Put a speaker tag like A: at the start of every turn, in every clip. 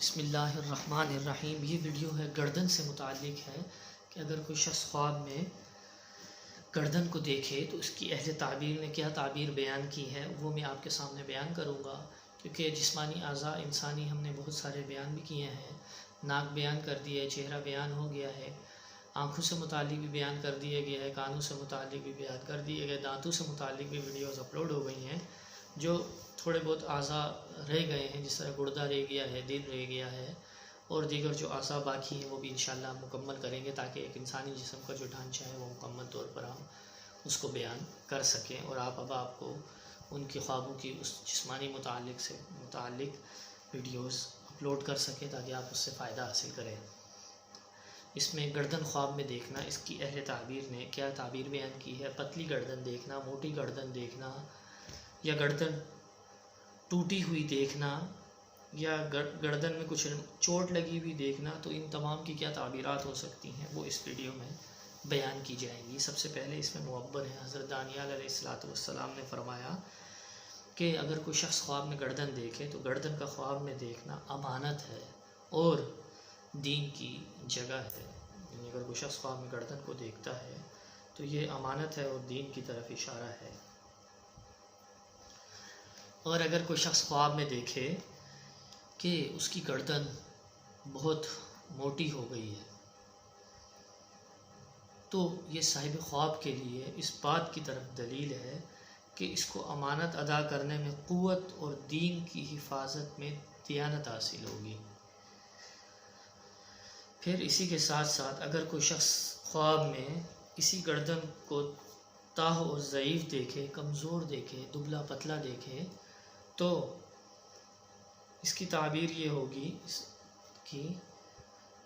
A: بسم اللہ الرحمن الرحیم۔ یہ ویڈیو ہے گردن سے متعلق ہے کہ اگر کوئی شخص خواب میں گردن کو دیکھے تو اس کی اہل تعبیر نے کیا تعبیر بیان کی ہے وہ میں آپ کے سامنے بیان کروں گا، کیونکہ جسمانی اعضاء انسانی ہم نے بہت سارے بیان بھی کیے ہیں۔ ناک بیان کر دیا ہے، چہرہ بیان ہو گیا ہے، آنکھوں سے متعلق بھی بیان کر دیا گیا ہے، کانوں سے متعلق بھی بیان کر دیے گئے، دانتوں سے متعلق بھی ویڈیوز اپلوڈ ہو گئی ہیں۔ جو تھوڑے بہت اعضاء رہ گئے ہیں، جس طرح گردہ رہ گیا ہے، دل رہ گیا ہے، اور دیگر جو اعضاء باقی ہیں وہ بھی انشاءاللہ مکمل کریں گے، تاکہ ایک انسانی جسم کا جو ڈھانچہ ہے وہ مکمل طور پر ہم اس کو بیان کر سکیں، اور آپ کو ان کے خوابوں کی اس جسمانی متعلق ویڈیوز اپلوڈ کر سکیں، تاکہ آپ اس سے فائدہ حاصل کریں۔ اس میں گردن خواب میں دیکھنا، اس کی اہل تعبیر نے کیا تعبیر بیان کی ہے۔ پتلی گردن دیکھنا، موٹی گردن دیکھنا، یا گردن ٹوٹی ہوئی دیکھنا، یا گردن میں کچھ چوٹ لگی ہوئی دیکھنا، تو ان تمام کی کیا تعبیرات ہو سکتی ہیں وہ اس ویڈیو میں بیان کی جائیں گی۔ سب سے پہلے اس میں معبر ہے، حضرت دانیال علیہ السلام نے فرمایا کہ اگر کوئی شخص خواب میں گردن دیکھے تو گردن کا خواب میں دیکھنا امانت ہے اور دین کی جگہ ہے۔ یعنی اگر کوئی شخص خواب میں گردن کو دیکھتا ہے تو یہ امانت ہے اور دین کی طرف اشارہ ہے۔ اور اگر کوئی شخص خواب میں دیکھے کہ اس کی گردن بہت موٹی ہو گئی ہے تو یہ صاحب خواب کے لیے اس بات کی طرف دلیل ہے کہ اس کو امانت ادا کرنے میں قوت اور دین کی حفاظت میں دیانت حاصل ہوگی۔ پھر اسی کے ساتھ ساتھ اگر کوئی شخص خواب میں اسی گردن کو تاہ اور ضعیف دیکھے، کمزور دیکھے، دبلا پتلا دیکھے، تو اس کی تعبیر یہ ہوگی کہ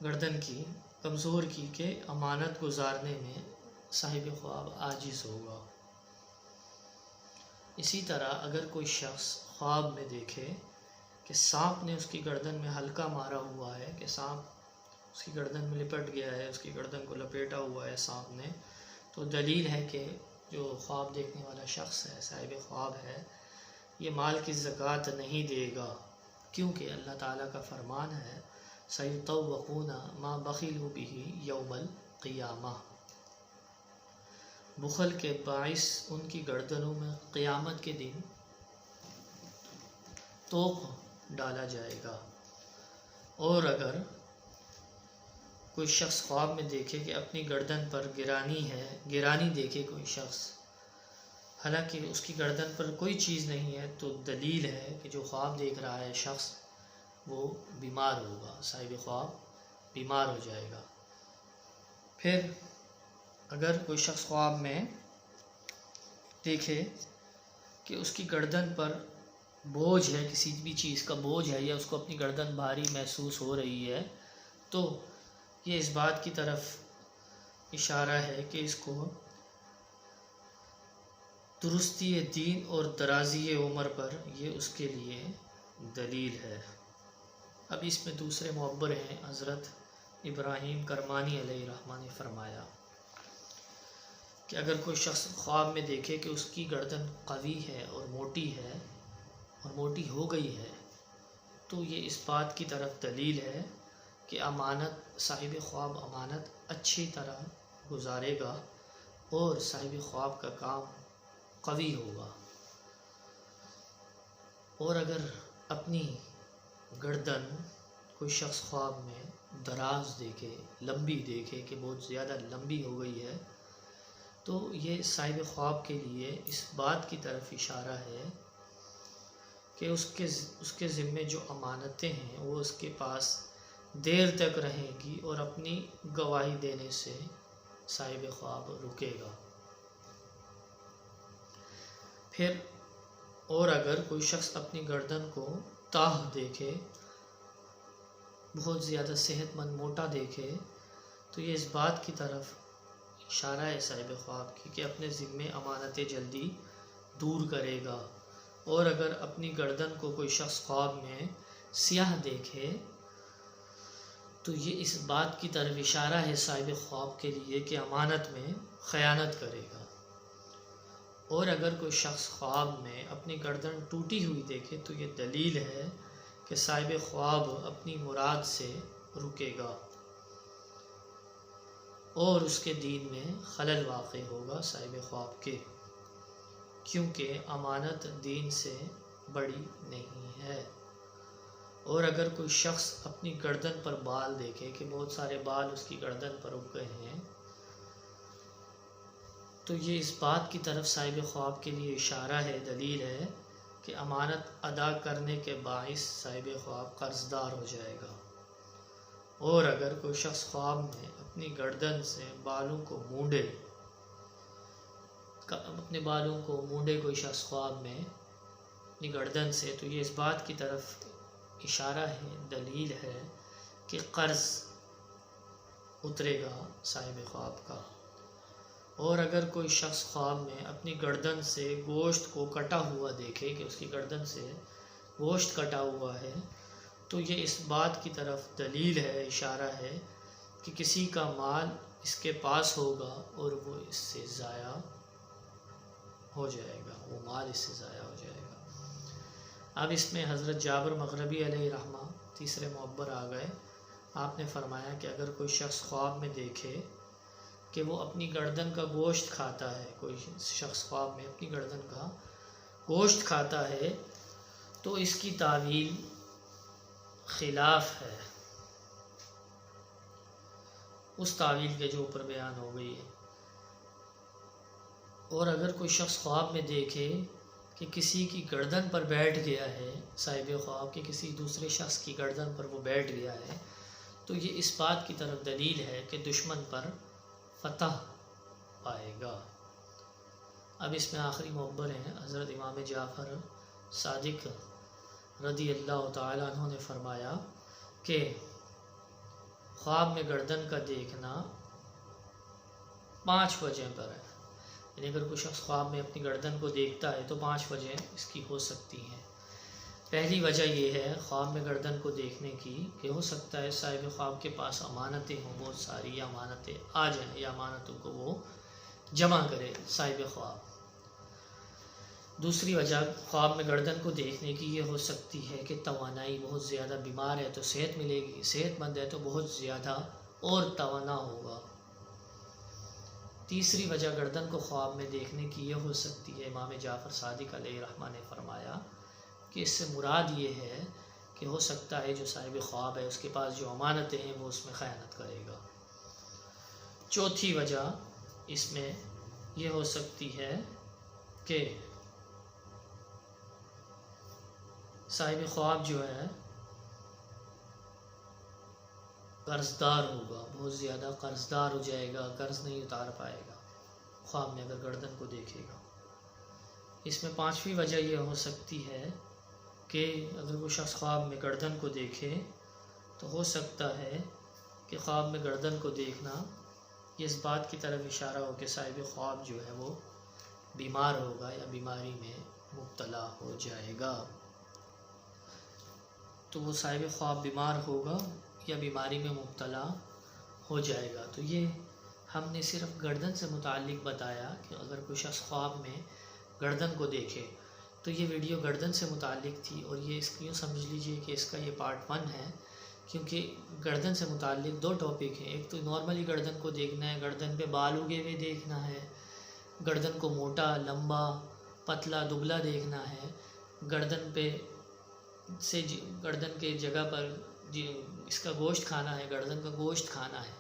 A: گردن کی کمزور کی کہ امانت گزارنے میں صاحب خواب عاجز ہوگا۔ اسی طرح اگر کوئی شخص خواب میں دیکھے کہ سانپ نے اس کی گردن میں حلقہ مارا ہوا ہے، کہ سانپ اس کی گردن میں لپٹ گیا ہے، اس کی گردن کو لپیٹا ہوا ہے سانپ نے، تو دلیل ہے کہ جو خواب دیکھنے والا شخص ہے، صاحب خواب ہے، یہ مال کی زکوٰۃ نہیں دے گا، کیونکہ اللہ تعالیٰ کا فرمان ہے سَيُطَوَّقُونَ مَا بَخِلُوا بِهِ يَوْمَ الْقِيَامَةِ۔ بخل کے باعث ان کی گردنوں میں قیامت کے دن طوق ڈالا جائے گا۔ اور اگر کوئی شخص خواب میں دیکھے کہ اپنی گردن پر گرانی دیکھے کوئی شخص، حالانکہ اس کی گردن پر کوئی چیز نہیں ہے، تو دلیل ہے کہ جو خواب دیکھ رہا ہے شخص وہ بیمار ہوگا، صاحب خواب بیمار ہو جائے گا۔ پھر اگر کوئی شخص خواب میں دیکھے کہ اس کی گردن پر بوجھ ہے، کسی بھی چیز کا بوجھ ہے، یا اس کو اپنی گردن بھاری محسوس ہو رہی ہے، تو یہ اس بات کی طرف اشارہ ہے کہ اس کو درستی دین اور درازی عمر پر یہ اس کے لیے دلیل ہے۔ اب اس میں دوسرے معبر ہیں، حضرت ابراہیم کرمانی علیہ الرحمہ نے فرمایا کہ اگر کوئی شخص خواب میں دیکھے کہ اس کی گردن قوی ہے اور موٹی ہو گئی ہے، تو یہ اس بات کی طرف دلیل ہے کہ امانت، صاحب خواب امانت اچھی طرح گزارے گا اور صاحب خواب کا کام قوی ہوگا۔ اور اگر اپنی گردن کوئی شخص خواب میں دراز دیکھے، لمبی دیکھے کہ بہت زیادہ لمبی ہو گئی ہے، تو یہ صاحب خواب کے لیے اس بات کی طرف اشارہ ہے کہ اس کے ذمے جو امانتیں ہیں وہ اس کے پاس دیر تک رہیں گی، اور اپنی گواہی دینے سے صاحب خواب رکے گا۔ پھر اور اگر کوئی شخص اپنی گردن کو تاہ دیکھے، بہت زیادہ صحت مند موٹا دیکھے، تو یہ اس بات کی طرف اشارہ ہے صاحب خواب کی کہ اپنے ذمے امانتیں جلدی دور کرے گا۔ اور اگر اپنی گردن کو کوئی شخص خواب میں سیاہ دیکھے تو یہ اس بات کی طرف اشارہ ہے صاحب خواب کے لیے کہ امانت میں خیانت کرے گا۔ اور اگر کوئی شخص خواب میں اپنی گردن ٹوٹی ہوئی دیکھے تو یہ دلیل ہے کہ صاحب خواب اپنی مراد سے رکے گا اور اس کے دین میں خلل واقع ہوگا صاحب خواب کے، کیونکہ امانت دین سے بڑی نہیں ہے۔ اور اگر کوئی شخص اپنی گردن پر بال دیکھے کہ بہت سارے بال اس کی گردن پر اگ گئے ہیں، تو یہ اس بات کی طرف صاحب خواب کے لیے اشارہ ہے، دلیل ہے کہ امانت ادا کرنے کے باعث صاحب خواب قرض دار ہو جائے گا۔ اور اگر کوئی شخص خواب میں اپنی گردن سے بالوں کو مونڈے، اپنے بالوں کو مونڈے کوئی شخص خواب میں اپنی گردن سے، تو یہ اس بات کی طرف اشارہ ہے، دلیل ہے کہ قرض اترے گا صاحب خواب کا۔ اور اگر کوئی شخص خواب میں اپنی گردن سے گوشت کو کٹا ہوا دیکھے کہ اس کی گردن سے گوشت کٹا ہوا ہے، تو یہ اس بات کی طرف دلیل ہے، اشارہ ہے کہ کسی کا مال اس کے پاس ہوگا اور وہ اس سے ضائع ہو جائے گا، وہ مال اس سے ضائع ہو جائے گا۔ اب اس میں حضرت جابر مغربی علیہ رحمہ تیسرے معبر آ گئے۔ آپ نے فرمایا کہ اگر کوئی شخص خواب میں دیکھے کہ وہ اپنی گردن کا گوشت کھاتا ہے، کوئی شخص خواب میں اپنی گردن کا گوشت کھاتا ہے، تو اس کی تعویل خلاف ہے اس تعویل کے جو اوپر بیان ہو گئی ہے۔ اور اگر کوئی شخص خواب میں دیکھے کہ کسی کی گردن پر بیٹھ گیا ہے، صاحب خواب کے کسی دوسرے شخص کی گردن پر وہ بیٹھ گیا ہے، تو یہ اس بات کی طرف دلیل ہے کہ دشمن پر فتح پائے گا۔ اب اس میں آخری معبر ہیں، حضرت امام جعفر صادق رضی اللہ تعالیٰ عنہ نے فرمایا کہ خواب میں گردن کا دیکھنا 5 وجہ پر ہے، یعنی اگر کوئی شخص خواب میں اپنی گردن کو دیکھتا ہے تو 5 وجہ اس کی ہو سکتی ہیں۔ پہلی وجہ یہ ہے خواب میں گردن کو دیکھنے کی کہ ہو سکتا ہے صاحب خواب کے پاس امانتیں ہوں بہت ساری، یا امانتیں آ جائیں، یا امانتوں کو وہ جمع کرے صاحب خواب۔ دوسری وجہ خواب میں گردن کو دیکھنے کی یہ ہو سکتی ہے کہ توانائی، بہت زیادہ بیمار ہے تو صحت ملے گی، صحت مند ہے تو بہت زیادہ اور توانا ہوگا۔ تیسری وجہ گردن کو خواب میں دیکھنے کی یہ ہو سکتی ہے، امام جعفر صادق علیہ رحمہ نے فرمایا کہ اس سے مراد یہ ہے کہ ہو سکتا ہے جو صاحب خواب ہے اس کے پاس جو امانتیں ہیں وہ اس میں خیانت کرے گا۔ چوتھی وجہ اس میں یہ ہو سکتی ہے کہ صاحب خواب جو ہے قرض دار ہوگا، بہت زیادہ قرض دار ہو جائے گا، قرض نہیں اتار پائے گا خواب میں اگر گردن کو دیکھے گا۔ اس میں 5ویں وجہ یہ ہو سکتی ہے کہ اگر وہ شخص خواب میں گردن کو دیکھے تو ہو سکتا ہے کہ خواب میں گردن کو دیکھنا یہ اس بات کی طرف اشارہ ہو کہ صاحب خواب جو ہے وہ بیمار ہوگا یا بیماری میں مبتلا ہو جائے گا۔ تو وہ صاحب خواب بیمار ہوگا یا بیماری میں مبتلا ہو جائے گا۔ تو یہ ہم نے صرف گردن سے متعلق بتایا کہ اگر کوئی شخص خواب میں گردن کو دیکھے، تو یہ ویڈیو گردن سے متعلق تھی، اور یہ اس کو یوں سمجھ لیجئے کہ اس کا یہ پارٹ 1 ہے، کیونکہ گردن سے متعلق 2 ٹاپک ہیں۔ ایک تو نارملی گردن کو دیکھنا ہے، گردن پہ بال اگے ہوئے دیکھنا ہے، گردن کو موٹا، لمبا، پتلا، دبلا دیکھنا ہے، گردن پہ سے گردن کے جگہ پر اس کا گوشت کھانا ہے، گردن کا گوشت کھانا ہے۔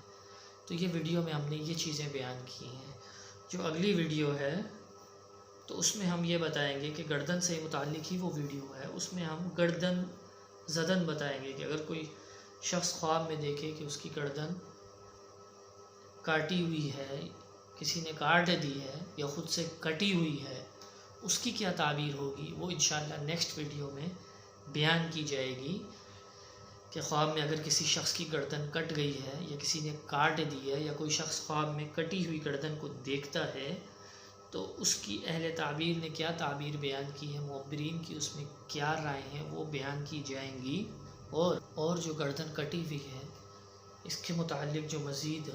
A: تو یہ ویڈیو میں ہم نے یہ چیزیں بیان کی ہیں۔ جو اگلی ویڈیو ہے تو اس میں ہم یہ بتائیں گے کہ گردن سے متعلق ہی وہ ویڈیو ہے، اس میں ہم گردن زدن بتائیں گے کہ اگر کوئی شخص خواب میں دیکھے کہ اس کی گردن کاٹی ہوئی ہے، کسی نے کاٹ دی ہے یا خود سے کٹی ہوئی ہے، اس کی کیا تعبیر ہوگی، وہ انشاءاللہ نیکسٹ ویڈیو میں بیان کی جائے گی کہ خواب میں اگر کسی شخص کی گردن کٹ گئی ہے یا کسی نے کاٹ دی ہے، یا کوئی شخص خواب میں کٹی ہوئی گردن کو دیکھتا ہے تو اس کی اہل تعبیر نے کیا تعبیر بیان کی ہے، معبرین کی اس میں کیا رائے ہیں، وہ بیان کی جائیں گی۔ اور جو گردن کٹی ہوئی ہے اس کے متعلق جو مزید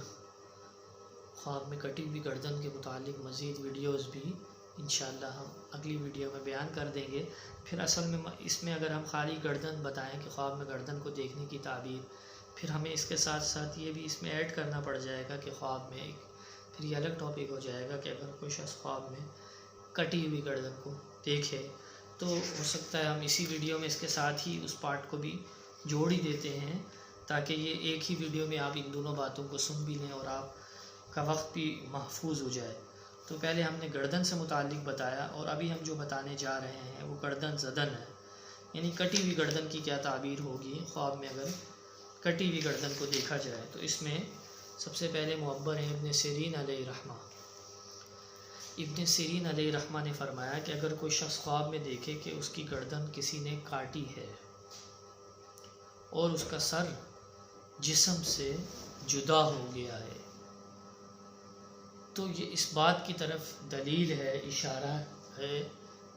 A: خواب میں کٹی ہوئی گردن کے متعلق مزید ویڈیوز بھی انشاءاللہ ہم اگلی ویڈیو میں بیان کر دیں گے۔ پھر اصل میں اس میں اگر ہم خالی گردن بتائیں کہ خواب میں گردن کو دیکھنے کی تعبیر، پھر ہمیں اس کے ساتھ ساتھ یہ بھی اس میں ایڈ کرنا پڑ جائے گا کہ خواب میں پھر یہ الگ ٹاپک ہو جائے گا کہ اگر کوئی شخص خواب میں کٹی ہوئی گردن کو دیکھے تو ہو سکتا ہے ہم اسی ویڈیو میں اس کے ساتھ ہی اس پارٹ کو بھی جوڑ ہی دیتے ہیں، تاکہ یہ ایک ہی ویڈیو میں آپ ان دونوں باتوں کو سن بھی لیں اور آپ کا وقت بھی محفوظ ہو جائے۔ تو پہلے ہم نے گردن سے متعلق بتایا، اور ابھی ہم جو بتانے جا رہے ہیں وہ گردن زدن ہے، یعنی کٹی ہوئی گردن کی کیا تعبیر ہوگی خواب میں اگر کٹی ہوئی گردن کو دیکھا جائے۔ تو اس میں سب سے پہلے معبر ہیں ابن سیرین علیہ رحمہ۔ ابن سیرین علیہ رحمہ نے فرمایا کہ اگر کوئی شخص خواب میں دیکھے کہ اس کی گردن کسی نے کاٹی ہے اور اس کا سر جسم سے جدا ہو گیا ہے، تو یہ اس بات کی طرف دلیل ہے، اشارہ ہے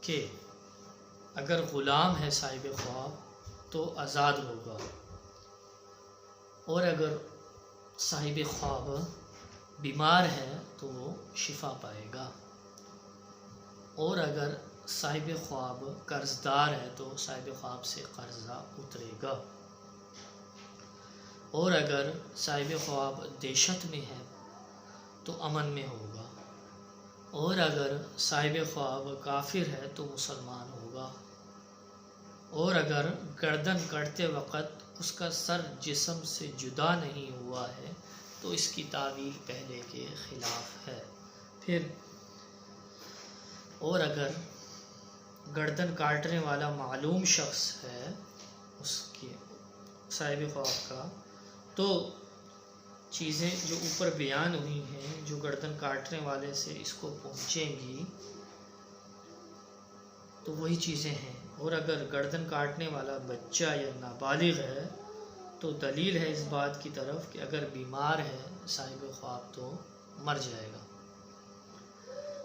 A: کہ اگر غلام ہے صاحب خواب تو آزاد ہوگا، اور اگر صاحب خواب بیمار ہے تو وہ شفا پائے گا، اور اگر صاحب خواب قرض دار ہے تو صاحب خواب سے قرضہ اترے گا، اور اگر صاحب خواب دہشت میں ہے تو امن میں ہوگا، اور اگر صاحب خواب کافر ہے تو مسلمان ہوگا، اور اگر گردن کٹتے وقت اس کا سر جسم سے جدا نہیں ہوا ہے تو اس کی تعویل پہلے کے خلاف ہے۔ پھر اور اگر گردن کاٹنے والا معلوم شخص ہے اس کے صاحب خواب کا، تو چیزیں جو اوپر بیان ہوئی ہیں جو گردن کاٹنے والے سے اس کو پہنچیں گی تو وہی چیزیں ہیں، اور اگر گردن کاٹنے والا بچہ یا نابالغ ہے تو دلیل ہے اس بات کی طرف کہ اگر بیمار ہے صاحب خواب تو مر جائے گا۔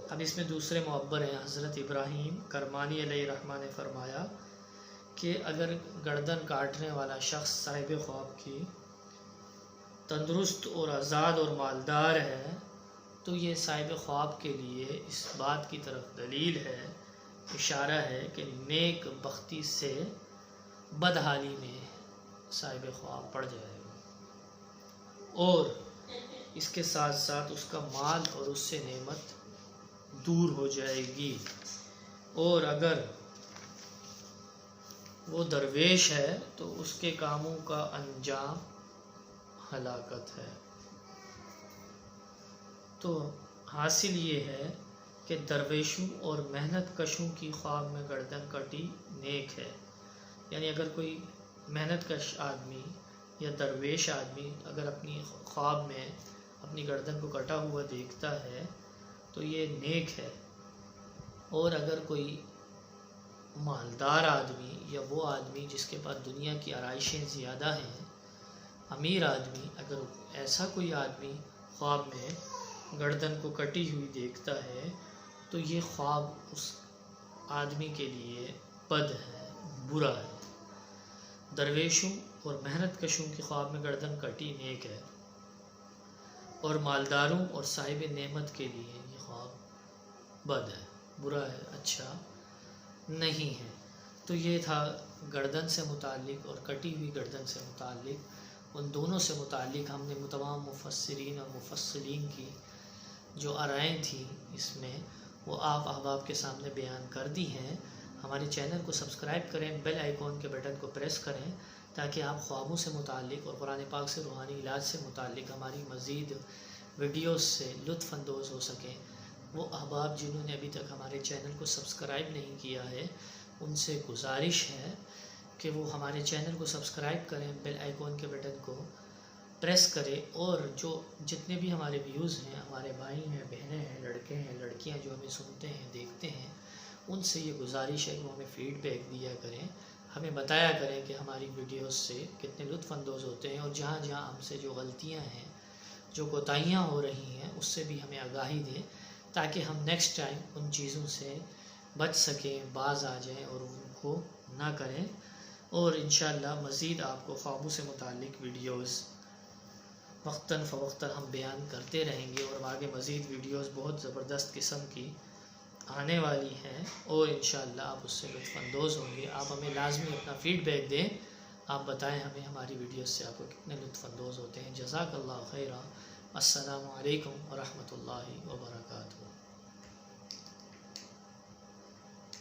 A: اب اس میں دوسرے معبر ہیں حضرت ابراہیم کرمانی علیہ رحمہ نے فرمایا کہ اگر گردن کاٹنے والا شخص صاحب خواب کی تندرست اور آزاد اور مالدار ہے تو یہ صاحب خواب کے لیے اس بات کی طرف دلیل ہے، اشارہ ہے کہ نیک بختی سے بدحالی میں صاحب خواب پڑ جائے گا، اور اس کے ساتھ ساتھ اس کا مال اور اس سے نعمت دور ہو جائے گی، اور اگر وہ درویش ہے تو اس کے کاموں کا انجام ہلاکت ہے۔ تو حاصل یہ ہے کہ درویشوں اور محنت کشوں کی خواب میں گردن کٹی نیک ہے، یعنی اگر کوئی محنت کش آدمی یا درویش آدمی اگر اپنی خواب میں اپنی گردن کو کٹا ہوا دیکھتا ہے تو یہ نیک ہے، اور اگر کوئی مالدار آدمی یا وہ آدمی جس کے پاس دنیا کی آرائشیں زیادہ ہیں، امیر آدمی، اگر ایسا کوئی آدمی خواب میں گردن کو کٹی ہوئی دیکھتا ہے تو یہ خواب اس آدمی کے لیے بد ہے، برا ہے۔ درویشوں اور محنت کشوں کی خواب میں گردن کٹی نیک ہے، اور مالداروں اور صاحب نعمت کے لیے یہ خواب بد ہے، برا ہے، اچھا نہیں ہے۔ تو یہ تھا گردن سے متعلق اور کٹی ہوئی گردن سے متعلق، ان دونوں سے متعلق ہم نے تمام مفسرین اور مفصلین کی جو آرائیں تھیں اس میں وہ آپ احباب کے سامنے بیان کر دی ہیں۔ ہمارے چینل کو سبسکرائب کریں، بیل آئیکن کے بٹن کو پریس کریں تاکہ آپ خوابوں سے متعلق اور قرآن پاک سے روحانی علاج سے متعلق ہماری مزید ویڈیوز سے لطف اندوز ہو سکیں۔ وہ احباب جنہوں نے ابھی تک ہمارے چینل کو سبسکرائب نہیں کیا ہے ان سے گزارش ہے کہ وہ ہمارے چینل کو سبسکرائب کریں، بیل آئیکن کے بٹن کو پریس کریں، اور جو جتنے بھی ہمارے ویوز ہیں، ہمارے بھائی ہیں، بہنیں ہیں، لڑکے ہیں، لڑکیاں جو ہمیں سنتے ہیں، دیکھتے ہیں، ان سے یہ گزارش ہے کہ وہ ہمیں فیڈ بیک دیا کریں، ہمیں بتایا کریں کہ ہماری ویڈیوز سے کتنے لطف اندوز ہوتے ہیں، اور جہاں جہاں ہم سے جو غلطیاں ہیں، جو کوتاہیاں ہو رہی ہیں اس سے بھی ہمیں آگاہی دیں تاکہ ہم نیکسٹ ٹائم ان چیزوں سے بچ سکیں، باز آ جائیں اور ان کو نہ کریں۔ اور انشاءاللہ مزید آپ کو خوابوں سے متعلق ویڈیوز وقتاً فوقتاً ہم بیان کرتے رہیں گے، اور آگے مزید ویڈیوز بہت زبردست قسم کی آنے والی ہیں اور انشاءاللہ آپ اس سے لطف اندوز ہوں گے۔ آپ ہمیں لازمی اپنا فیڈ بیک دیں، آپ بتائیں ہمیں ہماری ویڈیوز سے آپ کو کتنے لطف اندوز ہوتے ہیں۔ جزاک اللہ خیرہ۔ السلام علیکم ورحمۃ اللہ وبرکاتہ۔